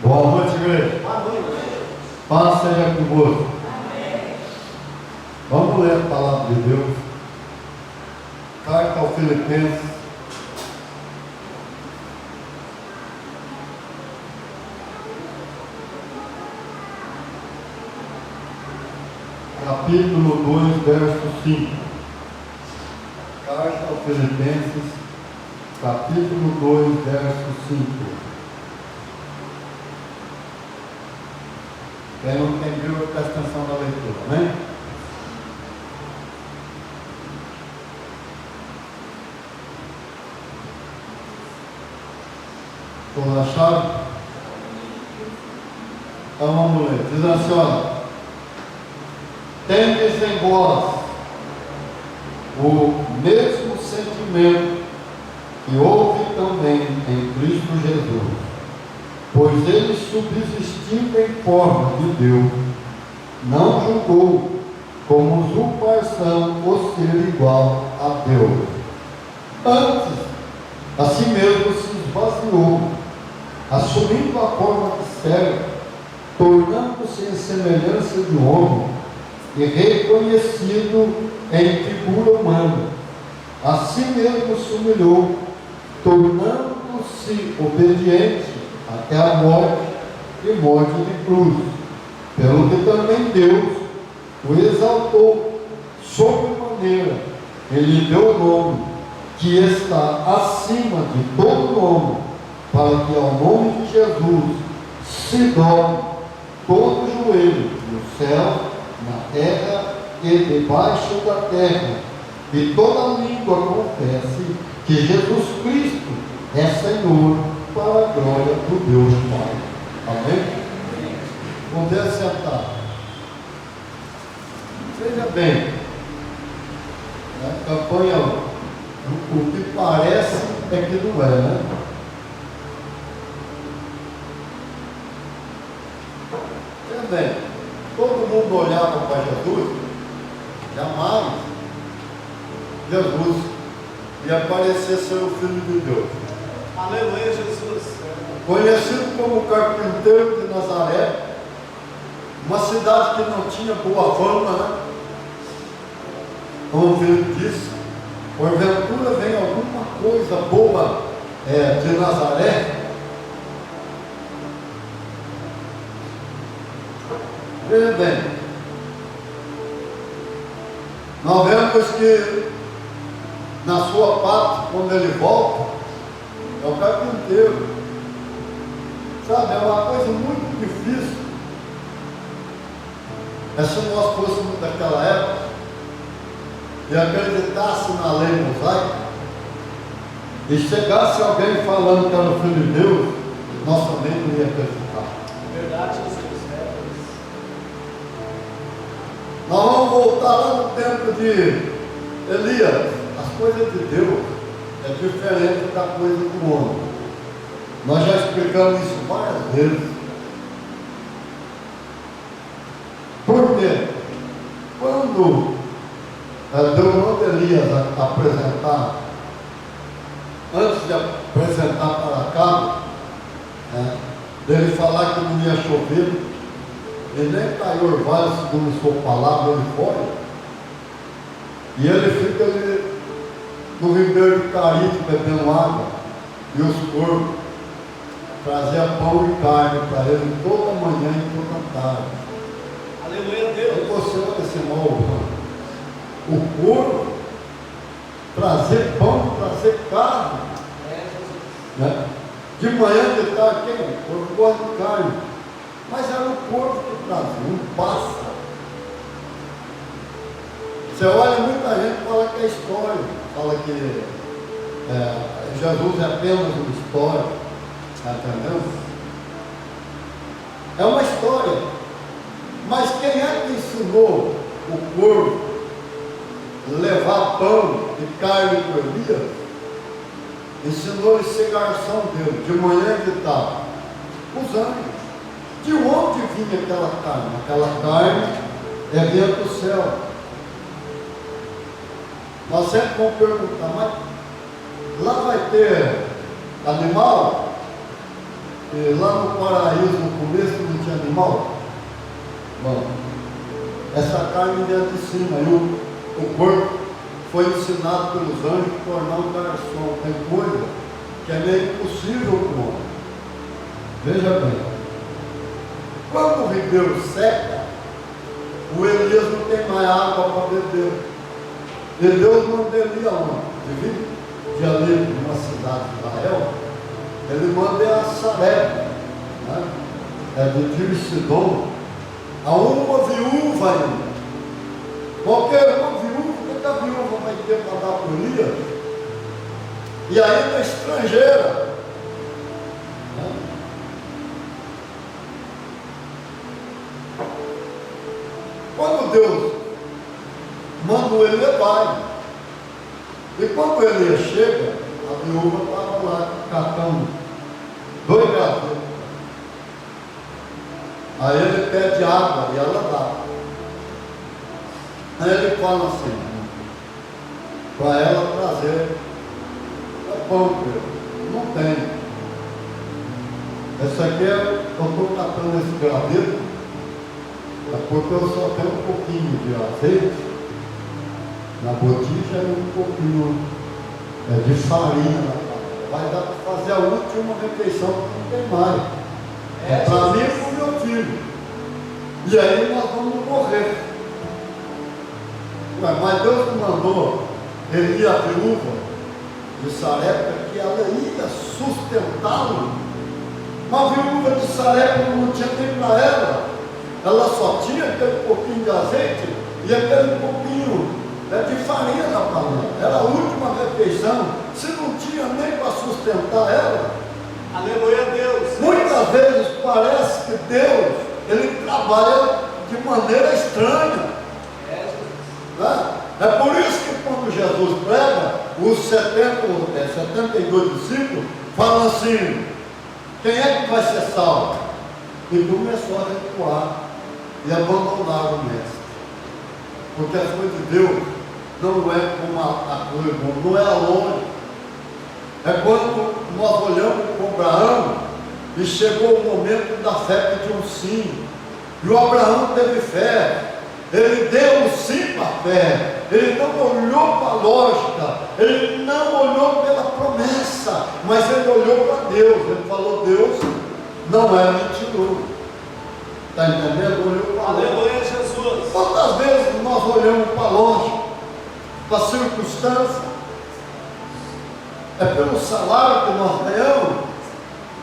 Boa noite, igreja. Boa noite. Paz seja convosco. Amém. Vamos ler a palavra de Deus. Carta aos Filipenses. Capítulo 2, verso 5. Carta aos Filipenses, capítulo 2, verso 5. Quem não entendeu, presta atenção na leitura, amém? Todos acharam? Então vamos ler. Diz assim, olha: tendes em vós o mesmo sentimento que houve também em Cristo Jesus, pois ele, subsistindo em forma de Deus, não julgou como usurpação o ser igual a Deus. Antes, a si mesmo se esvaziou, assumindo a forma de servo, tornando-se em semelhança de homem, e reconhecido em figura humana. A si mesmo se humilhou, tornando-se obediente até a morte e morte de cruz, pelo que também Deus o exaltou sobremaneira, ele deu o nome que está acima de todo nome, para que ao nome de Jesus se dobre todo joelho, no céu, na terra e debaixo da terra, e toda língua confesse que Jesus Cristo é Senhor, para a glória do Deus Pai. Amém? Poder sentar. Veja bem, a campanha, o que parece é que não é, né? Veja bem, todo mundo olhava para Jesus, jamais Jesus ia parecer ser o Filho de Deus. Aleluia, Jesus. Conhecido como carpinteiro de Nazaré, uma cidade que não tinha boa fama, né? Como o filho disse, porventura vem alguma coisa boa de Nazaré. Veja bem, nós vemos que na sua parte, quando ele volta, é o carpinteiro. Sabe, é uma coisa muito difícil. Se nós fôssemos daquela época e acreditasse na lei mosaica, e chegasse alguém falando que era o Filho de Deus, nós também não ia acreditar. Verdade, Jesus. Nós vamos voltar lá no tempo de Elias. As coisas de Deus é diferente da coisa do homem. Nós já explicamos isso várias vezes. Por quê? Quando Deus mandou Elias apresentar, antes de apresentar para cá, dele falar que não ia chover, e nem caiu orvalho, segundo sua palavra, ele foi. E ele fica ali no ribeiro de Caíto bebendo água, e os porcos traziam pão e carne para ele toda manhã e toda tarde. Aleluia, Deus. Aí você olha esse mal, o porco trazer pão, trazer carne, né? De manhã de tarde, quem? O porco gosta de carne, mas era o porco que trazia, um pássaro. Você olha, muita gente fala que é história, fala que Jesus é apenas uma história, está entendendo? É uma história, mas quem é que ensinou o porco levar pão e carne para Elias? Ensinou ele a ser garçom dele, de manhã e de tarde. Os anjos. De onde vinha aquela carne? Aquela carne vinha do céu. Nós sempre vamos perguntar, mas lá vai ter animal? lá no paraíso, no começo, não tinha animal? Bom, essa carne vem de cima, e o corpo foi ensinado pelos anjos a tornar um garçom. Tem coisa que é meio impossível para o homem. Veja bem, quando o ribeiro seca, o Elias não tem mais água para beber. E Deus manda ele aonde? De ali, numa cidade de Israel, ele manda a Sarepta, né? É de Tiro e Sidom, a uma viúva ainda. Qualquer uma viúva, o que a viúva vai ter para dar para Elias? E ainda estrangeira. Né? Quando Deus manda ele levar, e quando ele chega, a viúva estava lá catando 2 gavetas. Aí ele pede água e ela dá. Aí ele fala assim, para ela trazer pão, não tem. Essa aqui eu estou catando esse graveto, porque eu só tenho um pouquinho de azeite na botija e um pouquinho de farinha na panela. Vai dar para fazer a última refeição, que não tem mais. É para mim e para o meu filho. E aí nós vamos morrer. Mas Deus não mandou ele ir à viúva de Sarepta, que ela ia sustentá-lo. Uma viúva de Sarepta não tinha nem para ela. Ela só tinha aquele pouquinho de azeite e aquele pouquinho de farinha na panela. Era a última refeição. Se não tinha nem para sustentar ela. Aleluia, Deus. Muitas vezes parece que Deus, ele trabalha de maneira estranha. Né? É por isso que quando Jesus prega, os 72 discípulos falam assim, quem é que vai ser salvo? E começou a recuar e abandonar o mestre. Porque as coisas de Deus não é como a coisa, não é a longe. É quando nós olhamos para Abraão e chegou o momento da fé de um sim. E o Abraão teve fé. Ele deu um sim para a fé. Ele não olhou para a lógica. Ele não olhou pela promessa. Mas ele olhou para Deus. Ele falou, Deus não é mentiroso. Está entendendo? Olhou para a lógica. Aleluia, Jesus. Quantas vezes nós olhamos para a lógica, para a circunstância? É pelo salário que nós ganhamos,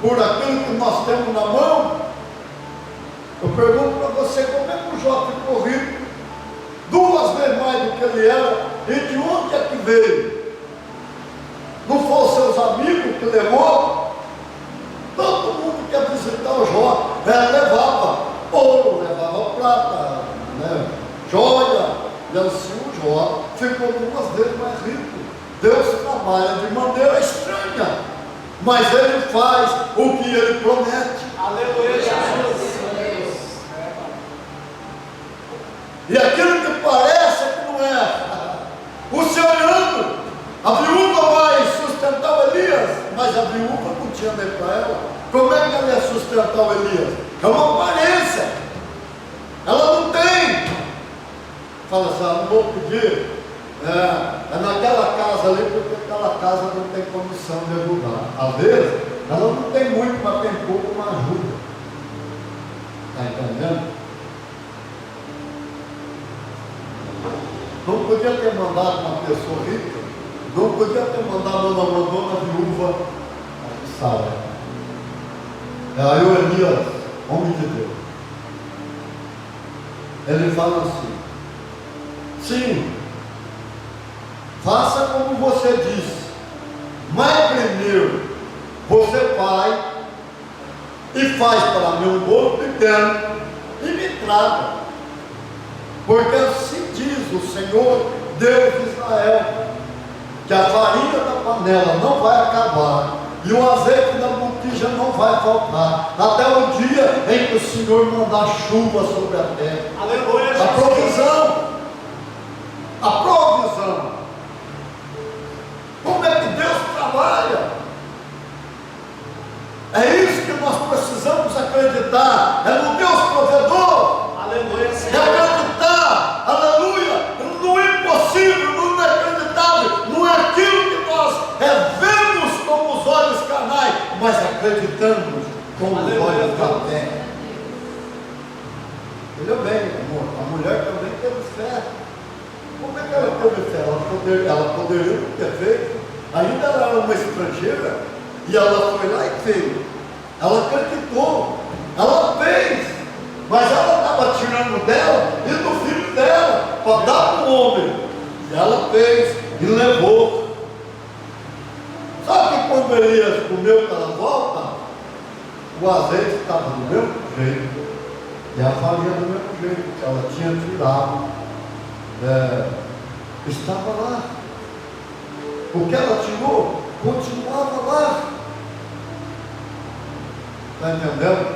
por aquilo que nós temos na mão. Eu pergunto para você, como é que o Jó ficou rico? 2 vezes mais do que ele era, e de onde é que veio? Não foram seus amigos que levou? Todo mundo que ia visitar o Jó, levava ouro, levava prata, né? Joia, e assim o Jó ficou 2 vezes mais rico. Deus trabalha de maneira estranha, mas Ele faz o que Ele promete. Aleluia, Jesus. E aquilo que parece que não é, o Senhor olhando, a viúva vai sustentar o Elias, mas a viúva não tinha nem para ela. Como é que ela ia sustentar o Elias? É uma aparência, ela não tem. Fala assim, não vou pedir. É naquela casa ali, porque aquela casa não tem condição de ajudar. Às vezes, ela não tem muito, mas tem pouco, mas ajuda. Está entendendo? Não podia ter mandado uma pessoa rica, não podia ter mandado uma dona viúva de Sarepta. Aí o Elias, homem de Deus, ele fala assim, sim, faça como você disse, mas primeiro você vai e faz para mim um bolo pequeno e me traga, porque assim diz o Senhor Deus de Israel, que a farinha da panela não vai acabar e o azeite da botija não vai faltar até o dia em que o Senhor mandar chuva sobre a terra. Aleluia, Jesus. A provisão. Como é que Deus trabalha? É isso que nós precisamos acreditar. É no Deus provedor. Aleluia, É Senhor. acreditar, aleluia, no impossível, no inacreditável, não é aquilo que nós vemos com os olhos carnais, mas acreditamos com os Aleluia, olhos da Deus. fé. Olha bem, amor, a mulher também teve fé. Como é que ela teve fé? Ela poderia não ter feito. Ainda ela era uma estrangeira e ela foi lá e fez. Ela acreditou, ela fez, mas ela estava tirando dela e do filho dela para dar para o homem. E ela fez e levou. Sabe que quando Elias comeu pela volta, o azeite estava do mesmo jeito e a farinha do mesmo jeito que ela tinha tirado. Estava lá. O que ela tirou continuava lá. Está entendendo?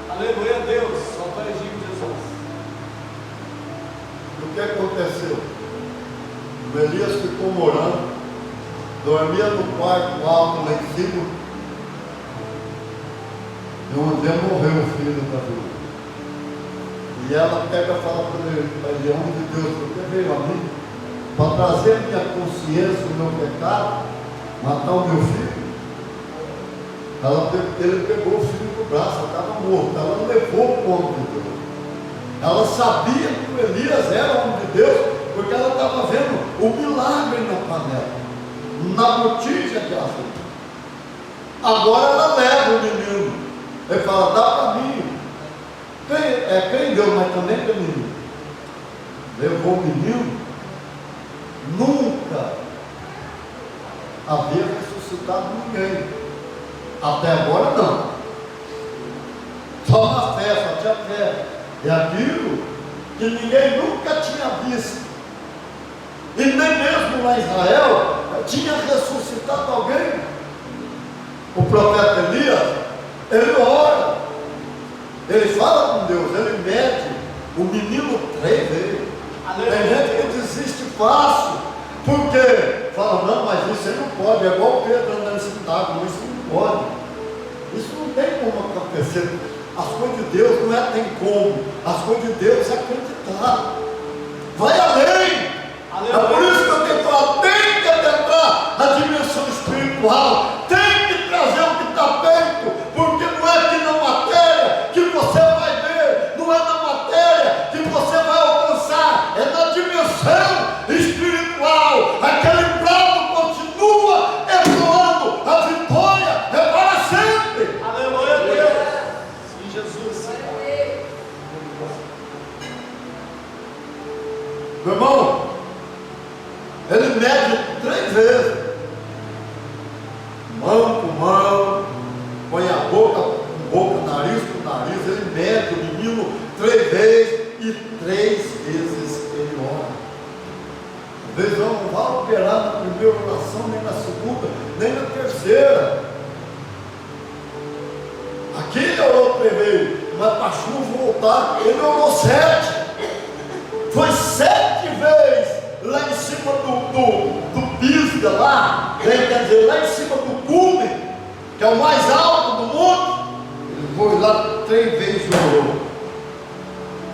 Aleluia, Deus. Só para Jesus. O que aconteceu? O Elias ficou morando, dormia no quarto alto lá em cima, e um dia morreu o filho da viúva. E ela pega e fala para ele, homem de Deus, você veio a mim para trazer a minha consciência, o meu pecado, matar o meu filho? Ele pegou o filho do braço, estava morto, ela levou o homem de Deus. Ela sabia que o Elias era homem de Deus, porque ela estava vendo o milagre na panela, na botija de azeite. Agora ela leva o menino, ele fala, dá para mim. Quem deu, mas também para o menino. Levou o menino, nunca havia ressuscitado ninguém. Até agora não. Só na fé, só tinha fé. É aquilo que ninguém nunca tinha visto. E nem mesmo lá em Israel tinha ressuscitado alguém. O profeta Elias, ele ora, ele fala com Deus, ele mede o menino 3 vezes. Tem gente que desiste fácil, porque fala, não, mas isso aí não pode, é igual o Pedro andando sentado, mas isso não pode. Isso não tem como acontecer. As coisas de Deus não é tem como, as coisas de Deus é acreditar. Vai além. Aleluia. É por isso que eu tenho que falar, tem que adentrar na dimensão espiritual, tem que trazer o que está feito, porque não é aqui na matéria que você vai ver, não é na matéria que você vai alcançar, é na dimensão espiritual. Aquele prato continua ecoando, a vitória é para sempre. Aleluia, Deus. Sim, Jesus. Meu irmão, ele mede 3 vezes, mão com mão, põe a boca com boca, nariz com nariz, ele mede o menino 3 vezes e 3 vezes ele ora. Às vezes não vai operar na primeira oração, nem na segunda, nem na terceira. Aqui ele orou 3 vezes, mas para a chuva voltar, ele orou 7. Foi 7 vezes lá em cima do Pisga lá, quer dizer, lá em cima do cume, que é o mais alto do mundo. Ele foi lá 3 vezes e orou.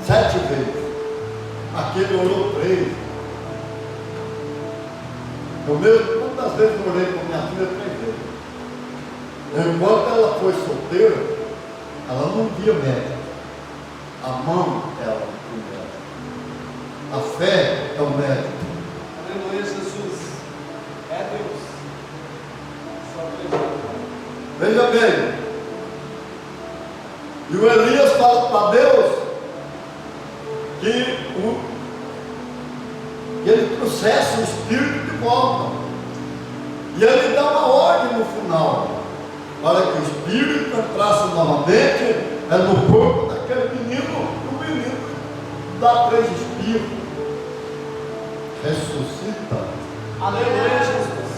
7 vezes. Aqui ele orou 3. Eu mesmo, quantas vezes eu orei com minha filha 3 vezes. Enquanto ela foi solteira, ela não via médico. A mão era o médico. A fé é o médico. Aleluia, Jesus. É Deus. Só para Jesus. Veja bem. E o Elias fala para Deus que ele trouxesse o espírito de volta. E ele dá uma ordem no final, para que o espírito entrasse novamente no corpo daquele menino, e o menino dá 3 espíritos. Ressuscita. Aleluia, Jesus.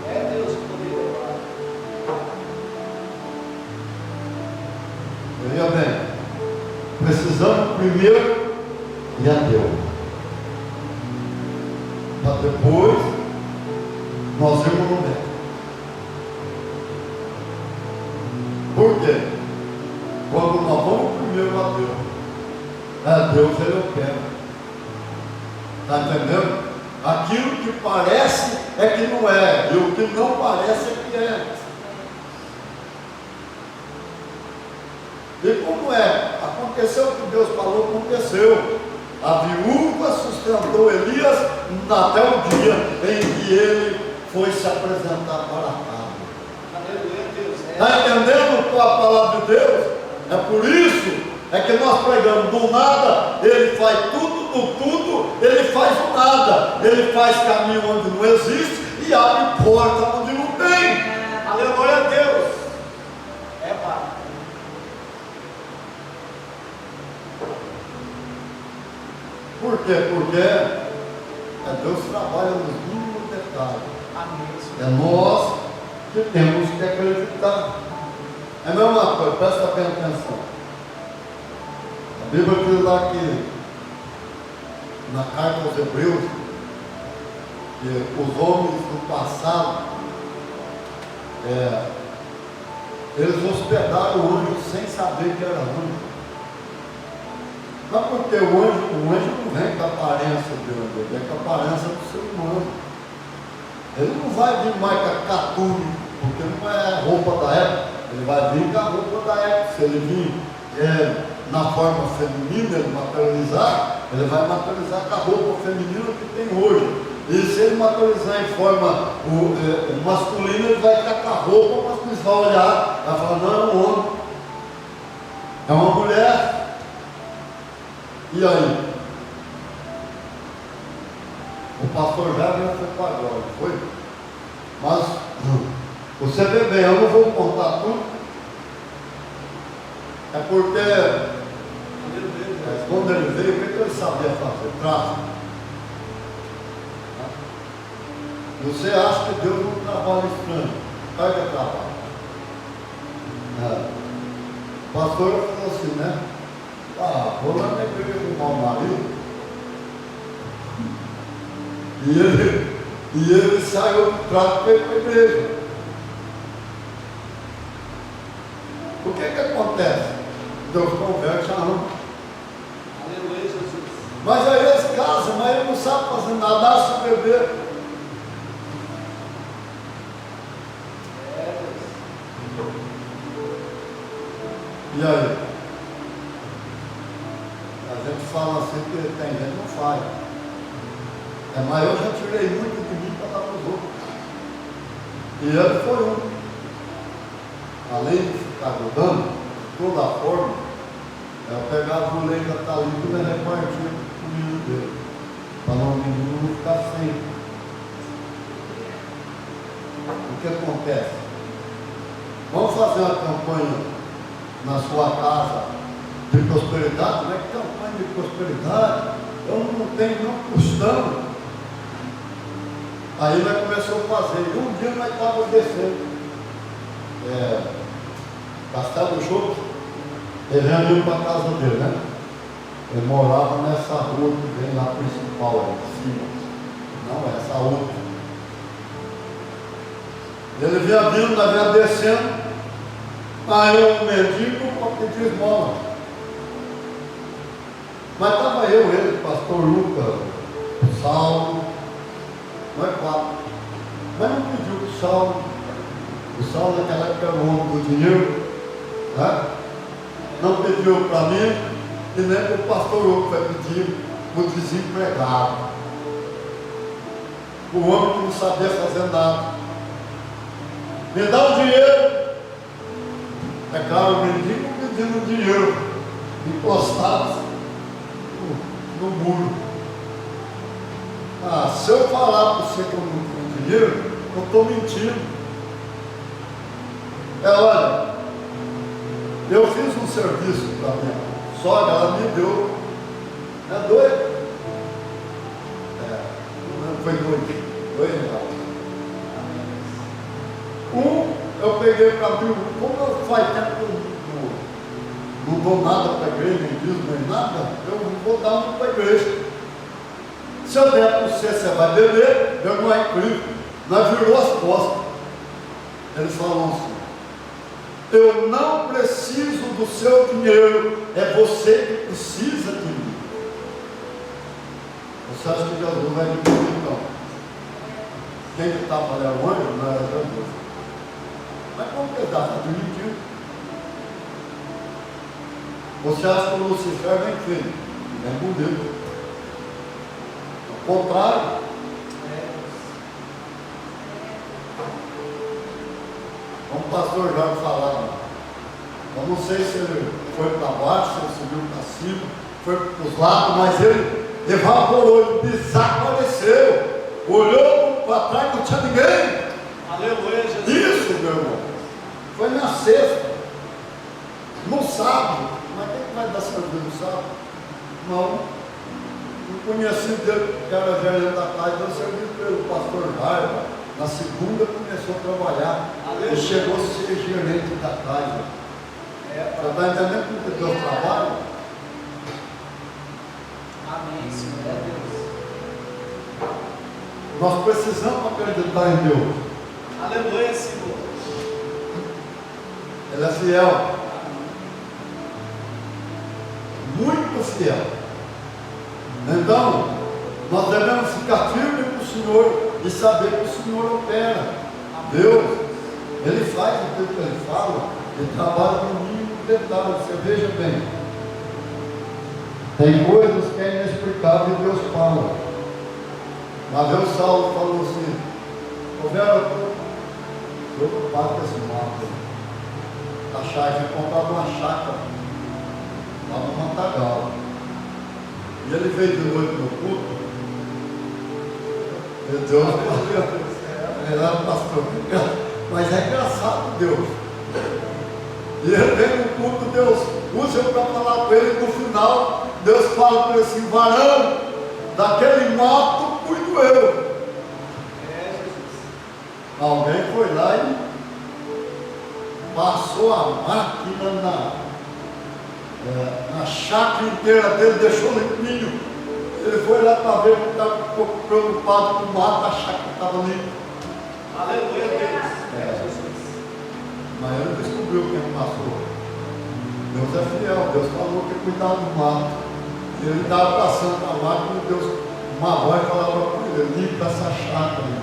É Deus que poderia levar. Veja bem, precisamos primeiro ir a Deus, para depois nós irmos no médico. Por quê? Quando nós vamos primeiro a Deus ele opera. Está entendendo? Aquilo que parece é que não é, e o que não parece é que é. E como é? Aconteceu o que Deus falou, aconteceu. A viúva sustentou Elias até o dia em que ele foi se apresentar para a casa. Aleluia, Deus. Está entendendo a palavra de Deus? É por isso que nós pregamos do nada, ele faz tudo, do tudo, ele faz o nada. Ele faz caminho onde não existe e abre porta onde não tem. Aleluia, Deus. É, Pai. Por quê? Porque Deus trabalha nos mínimos detalhes. Amém. É nós que temos que acreditar. É a mesma coisa, presta bem atenção. A Bíblia diz lá que, na carta aos Hebreus, que os homens do passado, eles hospedaram o anjo sem saber que era anjo. Não é porque o anjo não vem com a aparência de anjo, ele vem com a aparência do ser humano. Ele não vai vir mais com a catune, porque não é a roupa da época, ele vai vir com a roupa da época. Se ele vir na forma feminina, ele vai materializar com a roupa feminina que tem hoje. E se ele materializar em forma masculina, ele vai estar com a roupa, mas eles vão olhar, vai falar, não, é um homem, é uma mulher. E aí? O pastor já foi para agora, foi? Mas você vê bem, eu não vou contar tudo. É porque quando ele veio, o que ele sabia fazer? Tráfico. Você acha que Deus não trabalha estranho? Pega trabalho. O pastor falou assim, né? Vou lá na igreja com o mau marido. E ele saiu do trato para ir para a igreja. O que acontece? Deus converte a alma. Aleluia, Jesus. Mas aí eles casam, mas ele não sabe fazer nada, nasce o bebê. E aí? A gente fala assim que tem gente que não faz. Mas eu já tirei muito de mim para dar para os outros. E ele foi um. Além de ficar ajudando, de toda forma, eu pegava o leite da Thalita e repartia com o menino dele. Para o menino não ficar sem. O que acontece? Vamos fazer uma campanha na sua casa de prosperidade? Não é que campanha de prosperidade? Eu não tenho não custando. Aí nós começamos a fazer, e um dia nós estávamos descendo, Castelo Chope, ele já veio para a casa dele, né? Ele morava nessa rua que vem lá principal, aí de cima, não, essa outra. Ele vinha vindo, nós vinha descendo, aí um mendigo para pedir esmola. Mas estava ele, o pastor Lucas, o Saulo, nós quatro. Mas não pediu para o Saulo naquela época era o homem do dinheiro, né? Não pediu para mim, e nem para o pastor Hugo vai pedir para o desempregado. O homem que não sabia fazer nada. Me dá o dinheiro. É claro, o mendigo pedindo dinheiro, encostado no muro. Se eu falar para você que eu não tenho dinheiro, eu estou mentindo. Olha, eu fiz um serviço para minha sogra, ela me deu. É doido? Não foi doido. R$2. Eu peguei para mim, como eu faz tempo que eu não dou nada para a igreja, nem dízimo, nem nada, eu não vou dar muito para a igreja. Se eu der para você, você vai beber, eu não é incrível. Nós virou as costas. Ele falou assim: eu não preciso do seu dinheiro, é você que precisa de mim. Você acha que Jesus vai dividir então? Quem que estava levando não era Jesus. Mas como que ele está dividindo? Você acha que o Lucifer vem quem? Vem com Deus. Ao contrário. Como o pastor Jorge falava, eu não sei se ele foi para baixo, se ele subiu para cima, foi para os lados, mas ele evaporou, ele desapareceu. Olhou para trás, não tinha ninguém. Aleluia, Jesus. Isso, meu irmão. Foi na sexta. No sábado. Mas quem que vai dar serviço no sábado? Não. Um conhecido dele, que era gerente da casa, deu serviço pelo pastor Jairo. Na segunda começou a trabalhar. Aleluia. E chegou a ser gerente da casa. Você está entendendo como que Deus trabalha? Amém, Senhor. É Deus. Nós precisamos acreditar em Deus. Aleluia, Senhor. Ele é fiel. Muito fiel. Então, nós devemos ficar firmes com o Senhor e saber que o Senhor opera. Deus, Ele faz aquilo que Ele fala, Ele trabalha no mínimo detalhe. Você veja bem. Tem coisas que é inexplicável e Deus fala. Uma vez o Saulo falou assim: ô Vera, eu estou preocupado com esse mato. A chácara, tinha comprado uma chácara lá no Matagal. E ele veio de noite no culto. Meu Deus, ele era pastor. Mas é engraçado Deus. E ele vem no culto, Deus usa eu para falar com ele. No final, Deus fala para ele assim: varão, daquele mato cuido eu. Alguém foi lá e passou a máquina na chácara inteira dele, deixou limpinho. Ele foi lá para ver, estava um pouco preocupado com o mato, a chácara estava limpa. Aleluia, Deus. Mas ele descobriu quem passou. Deus é fiel, Deus falou que cuidava do mato. Ele estava passando a máquina e Deus, uma voz falava para ele: limpa essa chácara.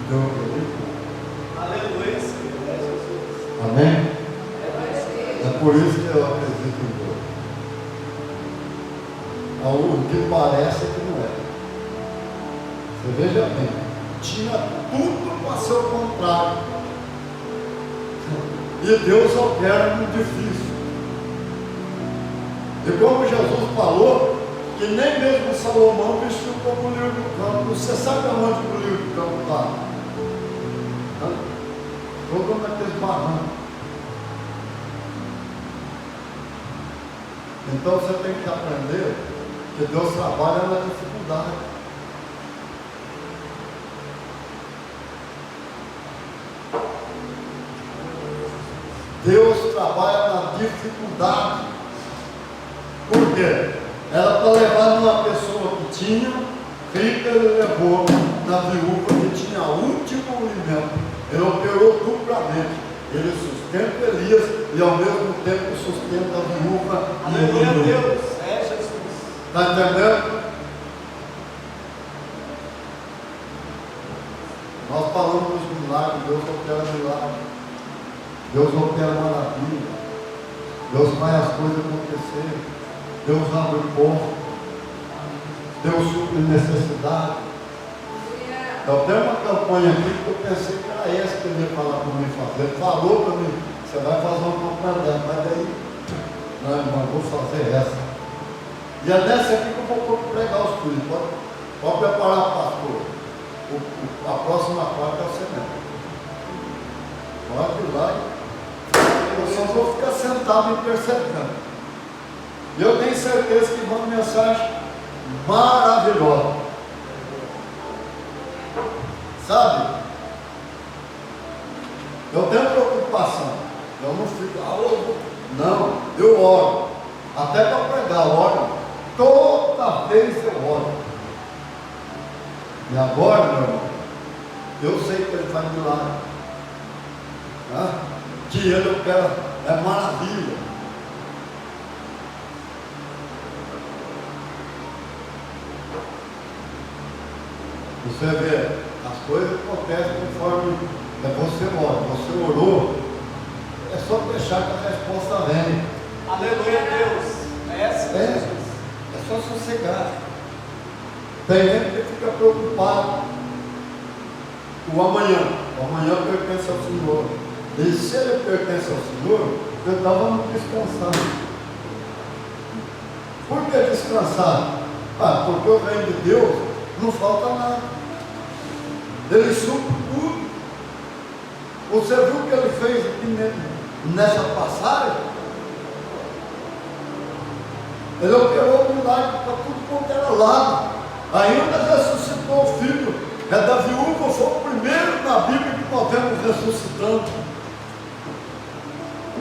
Deus limpa. Aleluia, Senhor. É Jesus. Amém? É por isso que eu acredito em Deus. O que parece que não é. Você veja bem, tinha tudo para ser o contrário. E Deus opera no difícil. E como Jesus falou, que nem mesmo Salomão vestiu como o lírio do campo. Você sabe aonde o lírio do campo está? Todo naqueles barrancos. Então você tem que aprender que Deus trabalha na dificuldade. Deus trabalha na dificuldade. Por quê? Era para levar numa pessoa que tinha, rica, ele levou na viúva que tinha último alimento. Ele operou duplamente. Ele sustenta Elias e ao mesmo tempo sustenta a viúva. Aleluia, Deus. É Jesus. Está entendendo? Nós falamos dos milagres, Deus opera milagres. Deus opera maravilha. Deus faz as coisas acontecerem. Deus abre portas. Deus supre necessidade. Eu tenho uma campanha aqui que eu pensei que era essa que ele ia falar para mim fazer. Ele falou para mim: você vai fazer uma campanha, mas daí, não, irmão, vou fazer essa. E é dessa aqui que eu vou pregar os filhos. Pode preparar, pastor. A próxima parte é o semestre. Pode ir lá. Eu só vou ficar sentado intercedendo. E eu tenho certeza que vai uma mensagem maravilhosa. Sabe? Eu tenho preocupação. Eu não fico, não, eu oro. Até para pregar, eu oro. Toda vez eu oro. E agora, meu irmão, Eu sei que Ele faz milagre. Tá? Que Ele opera, é maravilha. Você vê, as coisas acontecem conforme você ora. Você orou, é só deixar que a resposta vem. Aleluia a Deus. Essa é Jesus. É só sossegar. Tem gente que fica preocupado. O amanhã pertence ao Senhor. E se ele pertence ao Senhor, então vamos descansar. Por que descansar? Porque o reino de Deus não falta nada. Ele supre tudo. Você viu o que ele fez aqui nessa passagem? Ele operou um milagre para tudo quanto era lado. Ainda ressuscitou o filho. É da viúva, foi o primeiro na Bíblia que nós vemos ressuscitando.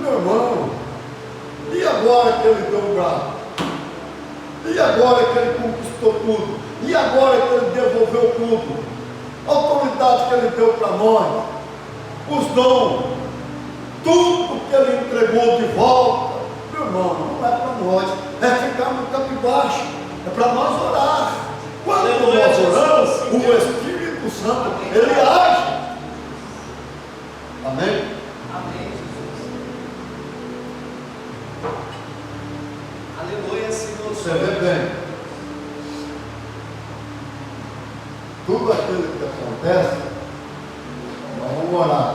Meu irmão, e agora que ele deu o braço? E agora que ele conquistou tudo? E agora que ele devolveu tudo? A autoridade que ele deu para nós, os dons, tudo que ele entregou de volta, meu irmão, não é para nós, é ficar no capibaixo, é para nós orar. Quando nós oramos, o Espírito Santo, ele age. Amém? Amém, Jesus. Aleluia, Senhor. Você vê bem, tudo aquilo que acontece, nós vamos orar.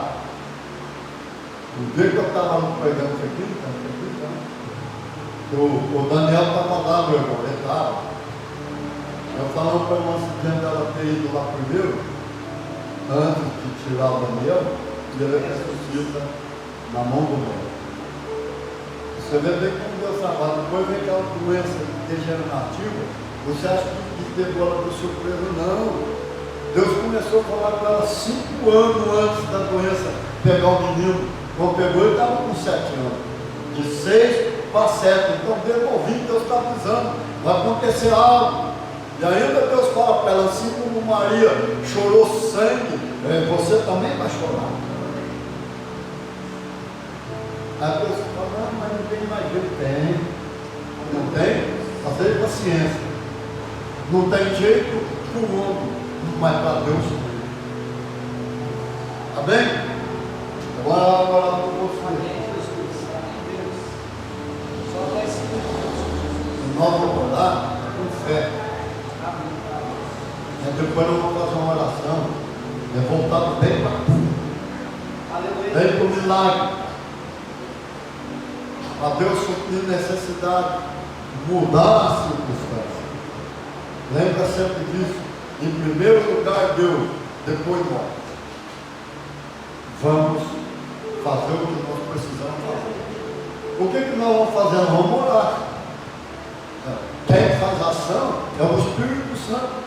O dia que eu estava no pregão aqui, o Daniel estava lá, meu irmão, ele estava. Eu falando para a nossa diante dela ter ido lá primeiro, antes de tirar o Daniel, e ele ressuscita na mão do médico. Você vê bem como Deus trabalha. Depois vem aquela doença degenerativa, você acha que pegou ela por surpresa? Não. Deus começou a falar com ela 5 anos antes da doença pegar o menino. Quando pegou, ele estava com 7 anos. De 6 para 7. Então, Deus ouvindo, Deus está avisando. Vai acontecer algo. E ainda Deus fala para ela, assim como Maria chorou sangue, você também vai chorar. Aí a pessoa fala, não, mas não tem mais jeito. Tem. Não tem? Só tem paciência. Não tem jeito para o homem, mas para Deus tem. Amém? Agora para você. Amém, Jesus. Amém, Deus. Só 10 segundos. Nós vamos orar com fé. Depois nós vamos fazer uma oração. Voltado bem para tudo. Aleluia. Bem para o milagre. Para Deus suprir necessidade. Mudar as circunstâncias. Lembra sempre disso. Em primeiro lugar Deus, depois nós. Vamos fazer o que nós precisamos fazer. O que nós vamos fazer? Nós vamos orar. Quem faz ação é o Espírito Santo.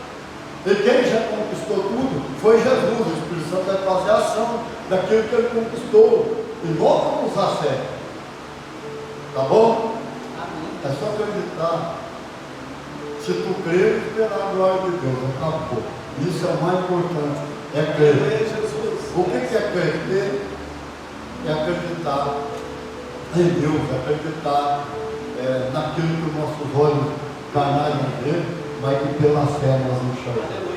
E quem já conquistou tudo foi Jesus. O Espírito Santo vai fazer ação daquilo que ele conquistou. E nós vamos usar a fé. Tá bom? Amém. É só acreditar. Se tu crer, esperar a glória de Deus. Acabou. Isso é o mais importante. É crer. Aleluia, Jesus. O que é crer? Crer é acreditar em Deus, é acreditar naquilo que os nossos olhos carnais não vê, mas que pela fé nós enxergamos.